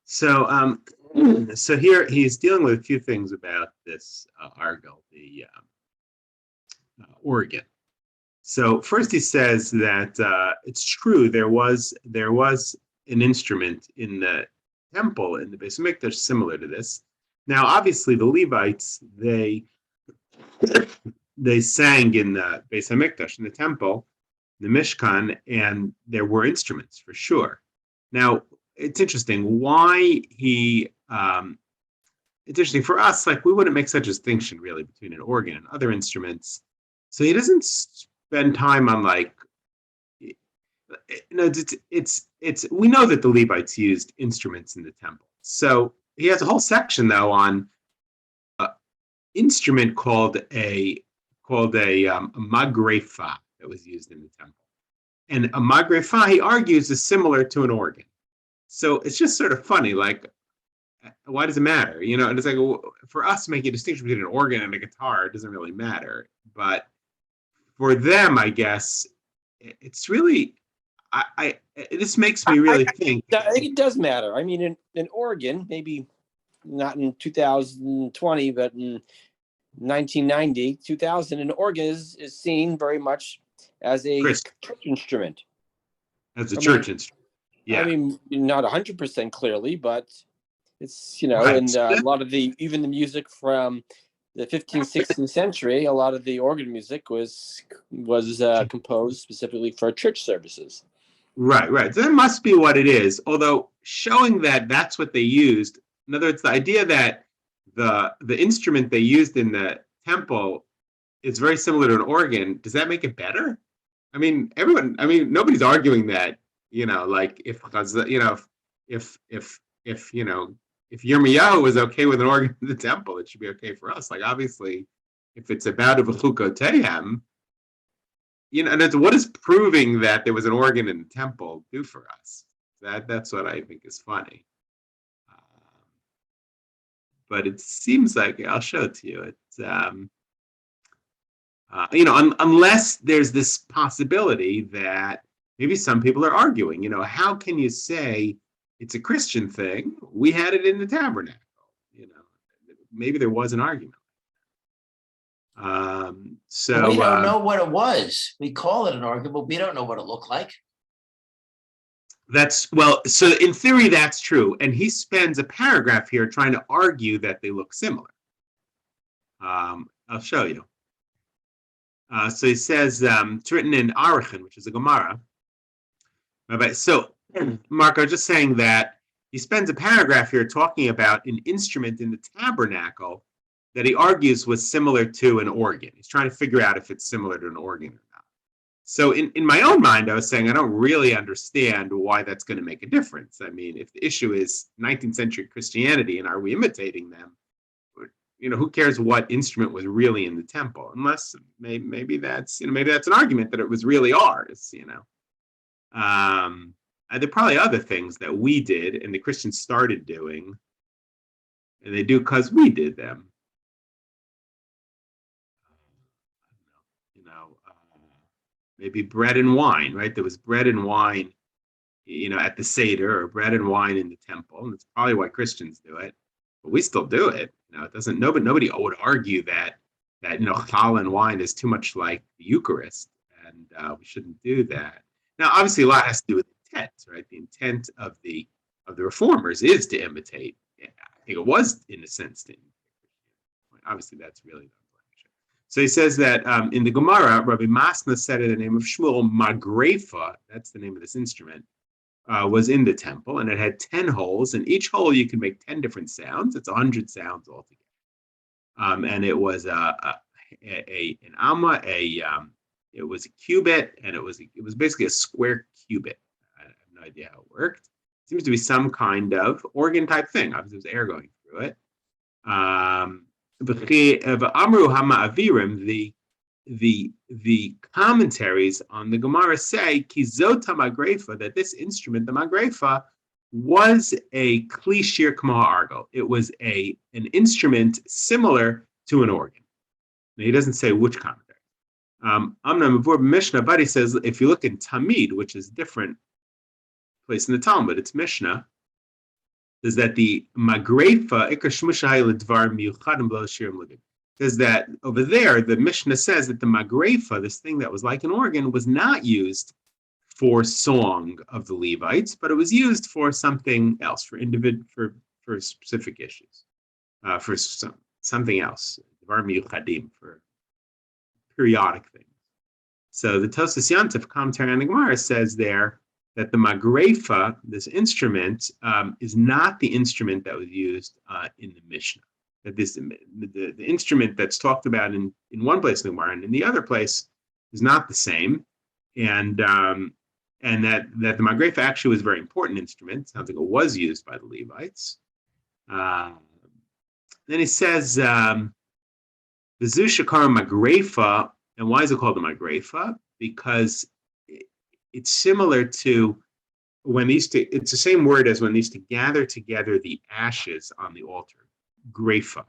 So, so here he's dealing with a few things about this argol, the organ. So first he says that it's true there was an instrument in the temple in the Beis Hamikdash similar to this. Now, obviously, the Levites they sang in the Beis Hamikdash in the temple, the Mishkan, and there were instruments for sure. Now, it's interesting why he. It's interesting for us, like we wouldn't make such a distinction really between an organ and other instruments. So he doesn't spend time on like it's we know that the Levites used instruments in the temple. So he has a whole section though on instrument called a magrefa that was used in the temple. And a magrefa, he argues, is similar to an organ. So it's just sort of funny, like, why does it matter? And it's like, well, for us, making a distinction between an organ and a guitar doesn't really matter. But for them, I guess, it's really, this makes me really think. I think it does matter. I mean, in Oregon, maybe not in 2020, but in 1990, 2000, an organ is seen very much as a church instrument. As a church instrument. Yeah. I mean, not 100% clearly, but it's, right. And a lot of even the music from the 15th, 16th century, a lot of the organ music was composed specifically for church services. Right. So that must be what it is. Although showing that that's what they used, in other words, the idea that the instrument they used in the temple is very similar to an organ, does that make it better? I mean, nobody's arguing that, like if Yirmiyahu was okay with an organ in the temple, it should be okay for us. Like, obviously, if it's about V'chukotehem, and what is proving that there was an organ in the temple do for us? That's what I think is funny. But it seems like, I'll show it to you. It's unless there's this possibility that maybe some people are arguing, how can you say it's a Christian thing? We had it in the tabernacle, maybe there was an argument. So we don't know what it was. We call it an argument, but we don't know what it looked like. So in theory, that's true. And he spends a paragraph here trying to argue that they look similar. I'll show you. So he says, it's written in Arachin, which is a Gemara. So, Mark, I was just saying that he spends a paragraph here talking about an instrument in the tabernacle that he argues was similar to an organ. He's trying to figure out if it's similar to an organ or not. So in my own mind, I was saying I don't really understand why that's going to make a difference. I mean, if the issue is 19th century Christianity and are we imitating them, who cares what instrument was really in the temple? Unless maybe that's an argument that it was really ours. There are probably other things that we did and the Christians started doing, and they do because we did them. Maybe bread and wine, right? There was bread and wine, at the Seder, or bread and wine in the temple. And that's probably why Christians do it, but we still do it. It doesn't. Nobody would argue that challah and wine is too much like the Eucharist, and we shouldn't do that. Now, obviously, a lot has to do with intent, right? The intent of the reformers is to imitate. I think it was, in a sense, to imitate. Obviously, that's really. So he says that in the Gemara, Rabbi Masna said in the name of Shmuel, Magrefa, that's the name of this instrument, was in the temple, and it had 10 holes, and each hole you can make 10 different sounds. It's 100 sounds altogether. And it was an amma, it was a cubit, and it was basically a square cubit. I have no idea how it worked. It seems to be some kind of organ type thing. Obviously, there's air going through it. The commentaries on the Gemara say Kizota Magrefa, that this instrument, the Magrefa, was a Kli Shir K'mo Argol. It was an instrument similar to an organ. Now, he doesn't say which commentary. Amna Mavur Mishnah, but he says if you look in Tamid, which is a different place in the Talmud, it's Mishnah. is that the magrefa ikar shmushai ledvar miyuchadim lo shirim lugim. Says that over there, the Mishnah says that the magrefa, this thing that was like an organ, was not used for song of the Levites, but it was used for something else, for for specific issues, for something else, for periodic things. So the Tosas Yontif commentary on the Gemara says there that the magrefa, this instrument, is not the instrument that was used in the Mishnah. That the instrument that's talked about in one place in the Gemara and in the other place is not the same, and that the magrefa actually was a very important instrument. Sounds like it was used by the Levites. Then he says the Zushakar magrefa. And why is it called the magrefa? Because it's similar to when these it's the same word as when they used to gather together the ashes on the altar. Grefa,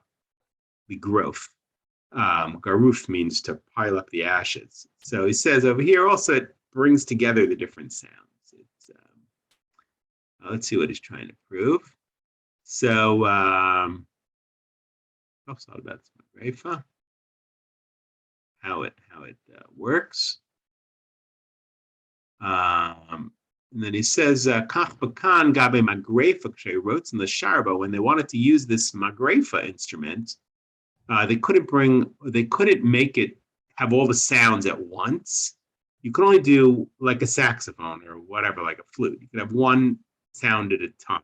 the growth. Garuf means to pile up the ashes. So he says over here also it brings together the different sounds. It's, let's see what he's trying to prove. So, that's magrefa. How it works. And then he says, "Kach b'kan gabe magrefa wrote in the sharba." When they wanted to use this magrefa instrument, they couldn't make it have all the sounds at once. You could only do like a saxophone or whatever, like a flute. You could have one sound at a time,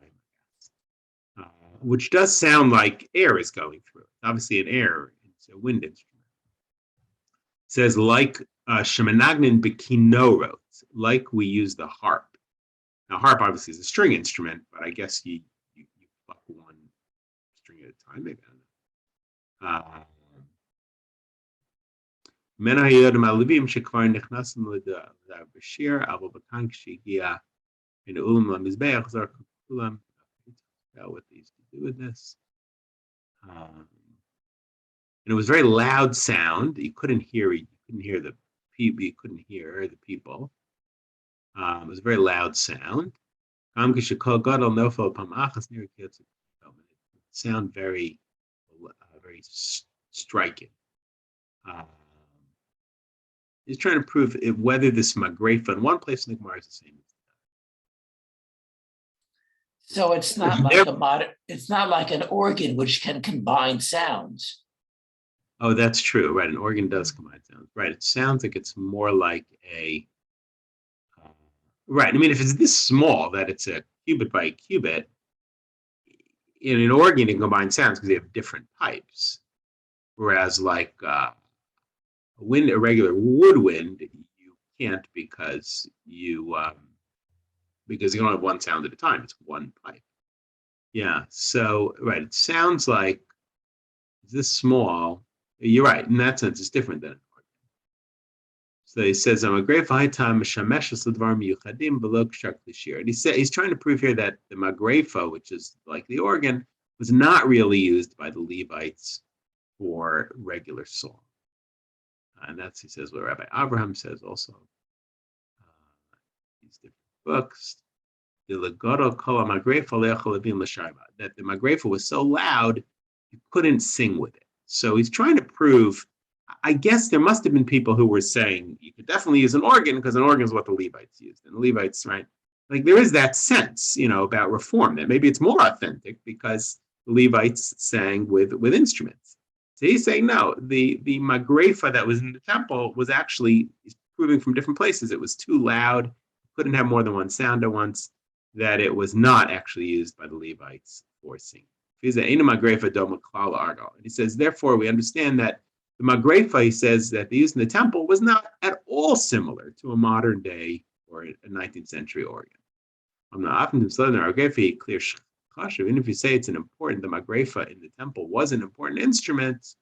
which does sound like air is going through it. Obviously, it's a wind instrument. Says like shemenagnin bekinorot, like we use the harp. Now, harp obviously is a string instrument, but I guess you pluck one string at a time. Maybe I don't know what they used to do with this. And it was very loud sound. You couldn't hear the people. You couldn't hear the people. It was a very loud sound. It sound very, very striking. He's trying to prove whether this magrefa in one place in the Gemara is the same. So it's not like it's not like an organ which can combine sounds. Oh, that's true. Right. An organ does combine sounds. Right. It sounds like it's more like a. Right. I mean, if it's this small that it's a cubit by a cubit, in an organ, you can combine sounds because they have different pipes. Whereas, like a regular woodwind, you can't because you don't have one sound at a time. It's one pipe. Yeah. So, right. It sounds like this small. You're right. In that sense, it's different than an organ. So he says, "I'm a great time mishameshes ledvar miyuchadim below kshak lishir." And he's trying to prove here that the magrefa, which is like the organ, was not really used by the Levites for regular song. And that's, he says, what Rabbi Abraham says also. These different books. That the magrefa was so loud you couldn't sing with it. So he's trying to prove, I guess there must have been people who were saying you could definitely use an organ because an organ is what the Levites used. And the Levites, right? Like there is that sense, about reform that maybe it's more authentic because the Levites sang with instruments. So he's saying, no, the magrefa that was in the temple was actually proving from different places. It was too loud, couldn't have more than one sound at once, that it was not actually used by the Levites for singing. And he says, therefore, we understand that the magrefa, he says, that they used in the temple was not at all similar to a modern day or a 19th century organ. Even if you say it's the magrefa in the temple was an important instrument,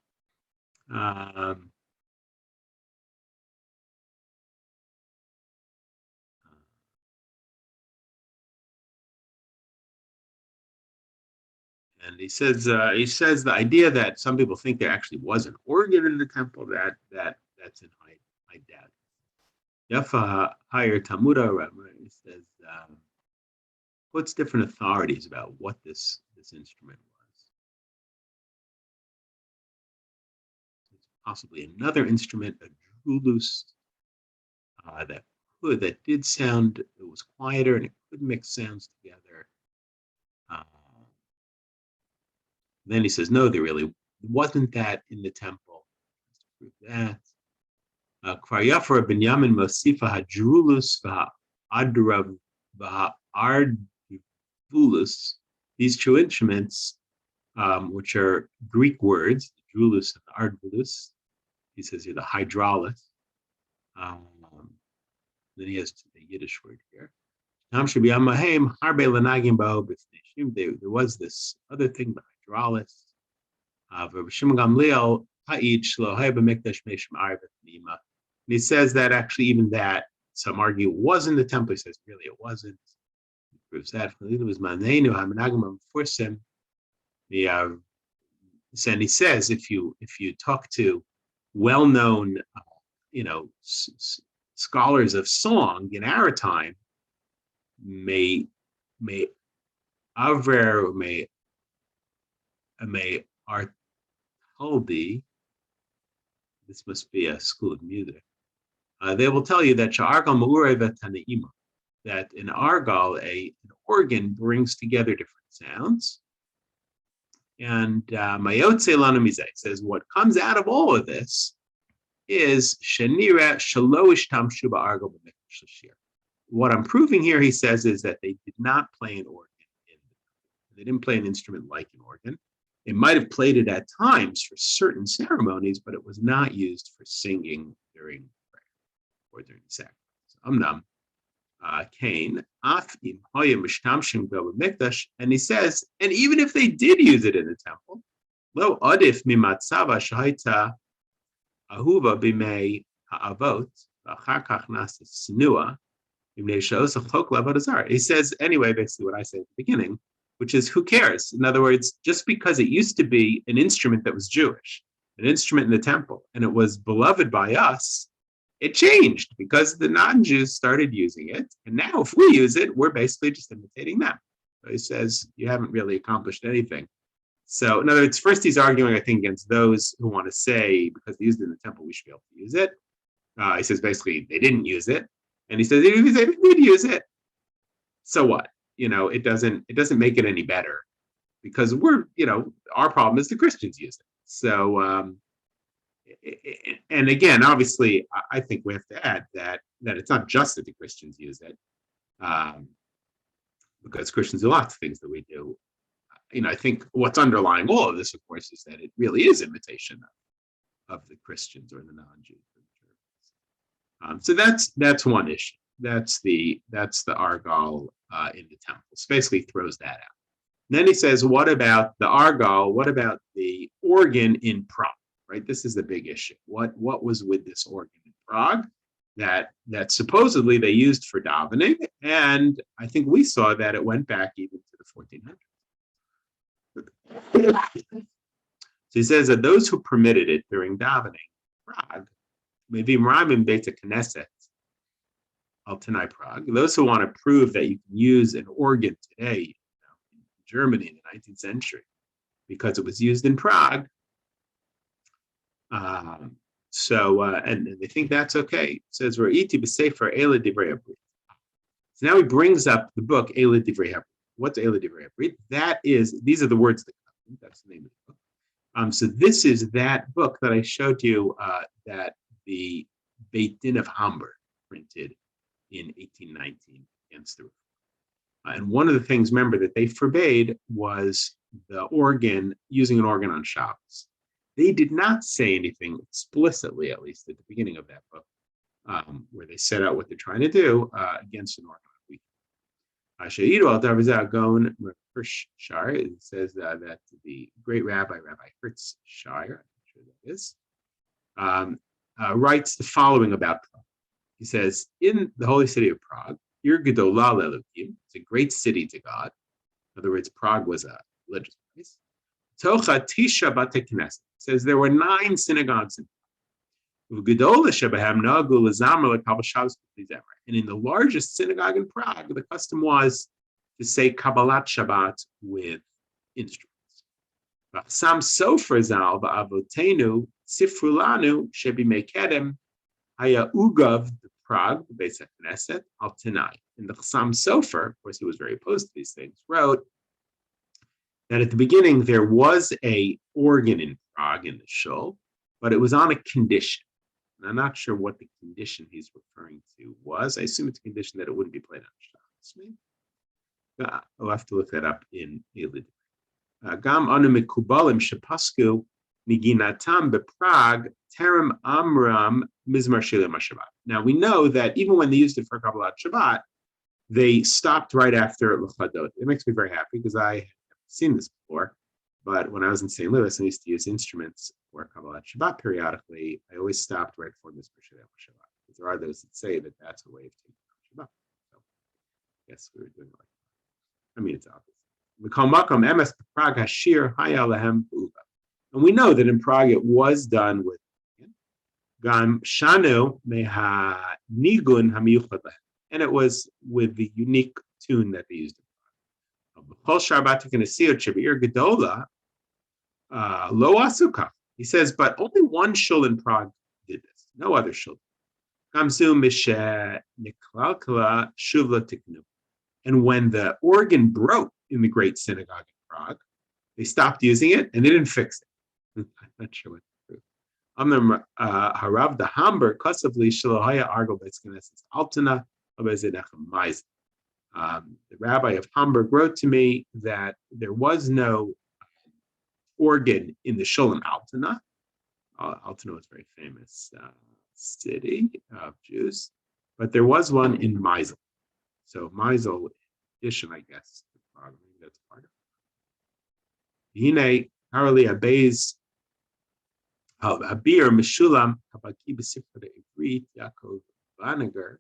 and he says the idea that some people think there actually was an organ in the temple, that's in high doubt. Yafa higher Tamuda, he says quotes different authorities about what this instrument was. It's possibly another instrument, a drulus, that did sound. It was quieter and it could mix sounds together. Then he says, no, there really wasn't that in the temple. Let's prove that. Kvar Yafar Binyamin Mosifa Hadrulus Va'adrav Va'ardvulus. These two instruments, which are Greek words, drulus and ardvulus. He says here the hydraulis. Then he has the Yiddish word here. There was this other thing, the hydraulis. And he says that actually even that, some argue it was in the temple. He says really it wasn't. He proves that. And he says if you talk to well-known scholars of song in our time, may Artaldi, this must be a school of music. They will tell you that that in Argal, an organ brings together different sounds. And Mayotze Lanamize says what comes out of all of this is Shanira Shaloish Tamshuba Argal Shashir. What I'm proving here, he says, is that they did not play an organ. They didn't play an instrument like an organ. They might have played it at times for certain ceremonies, but it was not used for singing during prayer or during the sacrifice. Amnam, Cain, Afim, Hoya Mishtamshim Go Mikdash, and he says, and even if they did use it in the temple, Lo Adif Mimatzava Shaita Ahuva Bimei Ha'avot, V'achar Nasa Snua. He says, anyway, basically what I said at the beginning, which is who cares? In other words, just because it used to be an instrument that was Jewish, an instrument in the temple, and it was beloved by us, it changed because the non-Jews started using it. And now if we use it, we're basically just imitating them. So he says, you haven't really accomplished anything. So in other words, first he's arguing, I think, against those who want to say, because they used it in the temple, we should be able to use it. He says, basically, they didn't use it. And he says, if they did use it, so what? It doesn't make it any better because our problem is the Christians use it. So, and again, obviously, I think we have to add that it's not just that the Christians use it, because Christians do lots of things that we do. I think what's underlying all of this, of course, is that it really is imitation of the Christians or the non-Jews. So that's one issue. That's the Argal in the temple. So basically throws that out. And then he says, what about the Argal? What about the organ in Prague? Right? This is the big issue. What was with this organ in Prague that supposedly they used for davening? And I think we saw that it went back even to the 1400s. So he says that those who permitted it during davening, Prague, maybe Ramim Beta Knesset, Altanai Prague. Those who want to prove that you can use an organ today, in Germany in the 19th century, because it was used in Prague. And they think that's okay. It says, Ra'iti b'sefer Eila Divrei Habrit. So now he brings up the book Eila Divrei Habrit. What's Eila Divrei Habrit? These are the words of the covenant. That's the name of the book. So this is that book that I showed you that the Beit Din of Hamburg printed in 1819 against the and one of the things, remember, that they forbade was using an organ on Shabbos. They did not say anything explicitly, at least at the beginning of that book, where they set out what they're trying to do against an organ on weekend. It says that the great Rabbi Hertz Shire, I'm sure that is, writes the following about Prague. He says, in the holy city of Prague, Ir Gedolah Le'Elokim, it's a great city to God. In other words, Prague was a religious place. Tocha Tisha Bate Knesset, says there were 9 synagogues in Prague. And in the largest synagogue in Prague, the custom was to say Kabbalat Shabbat with instruments. Sam Sofer Zal Avotenu Sifrulanu Shebi Mekedem Haya Ugav the Prague, the Beis Knesset, Al Tanai. And the Chassam Sofer, of course, he was very opposed to these things, wrote that at the beginning there was a organ in Prague in the shul, but it was on a condition. And I'm not sure what the condition he's referring to was. I assume it's a condition that it wouldn't be played on Shabbos. I'll have to look that up in Elid. Gam anu mikubalim shepasku niginatam bePrague terem amram mizmar shilim Shabbat. Now we know that even when they used it for Kabbalat Shabbat, they stopped right after L'chadot. It makes me very happy because I have seen this before. But when I was in St. Louis, I used to use instruments for Kabbalat Shabbat periodically. I always stopped right before Mizmar Shilim Shabbat. Because there are those that say that that's a way of taking Shabbat. So yes, we were doing it like that. I mean, it's obvious. And we know that in Prague it was done with Gam Shanu Meha Nigun Hamiyuchad, and it was with the unique tune that they used in Prague. Lo Asuka. He says, but only one shul in Prague did this. No other shul. And when the organ broke in the great synagogue in Prague, they stopped using it and they didn't fix it. I'm not sure what to do. Harav the Hamburg Kosovli Shilohaya Argo Betzkneses Altana Obezedechem Mais. The rabbi of Hamburg wrote to me that there was no organ in the shul in Altona. Altona was a very famous city of Jews, but there was one in Meisel. So Meisel, addition, I guess, probably that's part of it. Hine Harali Abayz Habir Meshulam Habaki B'Sifra Ivrit Yaakov Vanager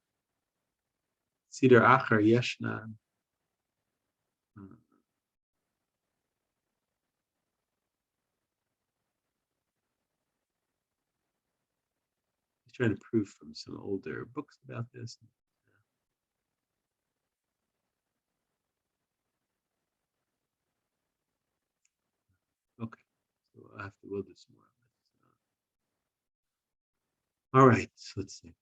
Siddur Acher Yeshna. He's trying to prove from some older books about this. Okay, so we'll do some more on this. All right, so let's see.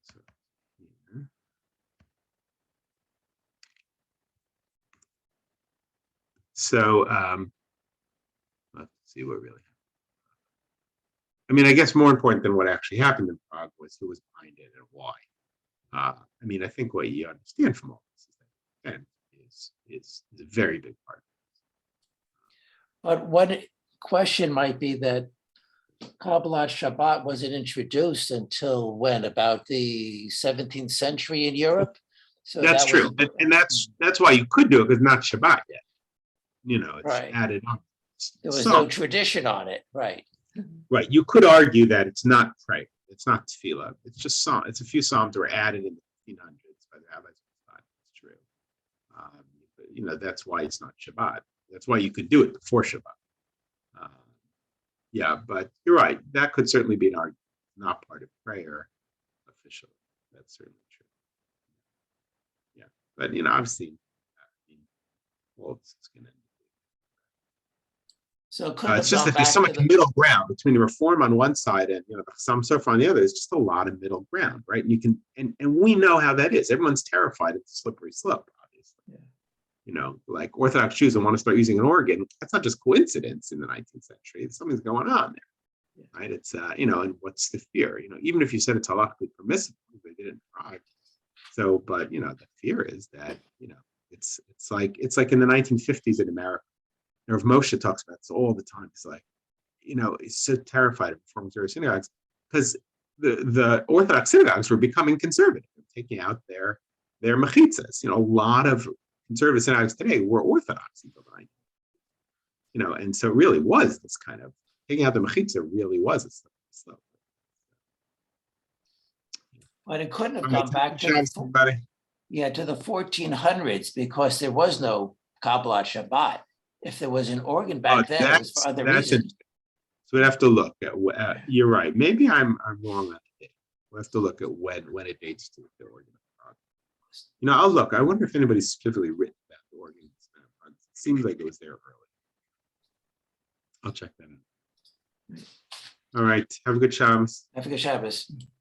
So let's see what really happened. I mean, I guess more important than what actually happened in Prague was who was behind it and why. I mean, I think what you understand from all this is that again is a very big part. But one question might be that Kabbalat Shabbat wasn't introduced until when? About the 17th century in Europe? So that's true. And that's why you could do it, because not Shabbat yet. You know, it's right. Added on. There was no tradition on it, right? Right. You could argue that it's not prayer. It's not tefillah. It's just psalm. It's a few psalms that were added in the 1500s by the rabbis. It's true. But, you know, that's why it's not Shabbat. That's why you could do it before Shabbat. Yeah, but you're right. That could certainly be an argument. Not part of prayer officially. That's certainly true. Yeah, but you know, I've seen. Well, it's going to. So it's just that there's so much middle ground between the reform on one side and the Chassam Sofer on the other. There's just a lot of middle ground, right? And you can, and we know how that is. Everyone's terrified of the slippery slope, obviously. Yeah. You know, like Orthodox Jews that want to start using an organ. That's not just coincidence in the 19th century. Something's going on there, right? It's and what's the fear? Even if you said it's halakhically permissible, they didn't try. So, but the fear is that it's like in the 1950s in America. Rav Moshe talks about this all the time. It's like, he's so terrified of reforming Jewish synagogues because the Orthodox synagogues were becoming conservative, taking out their mechitzas. A lot of conservative synagogues today were Orthodox until the 19th. And so it really was this kind of taking out the mechitza really was a slippery slope. But it couldn't have gone back to the 1400s because there was no Kabbalat Shabbat. If there was an organ back then, it was for other reasons. So we'd have to look at. You're right. Maybe I'm wrong on the date. We'll have to look at when it dates to the organ. I'll look. I wonder if anybody's specifically written about the organs seems like it was there early. I'll check that out. All right. Have a good Shabbos. Have a good Shabbos.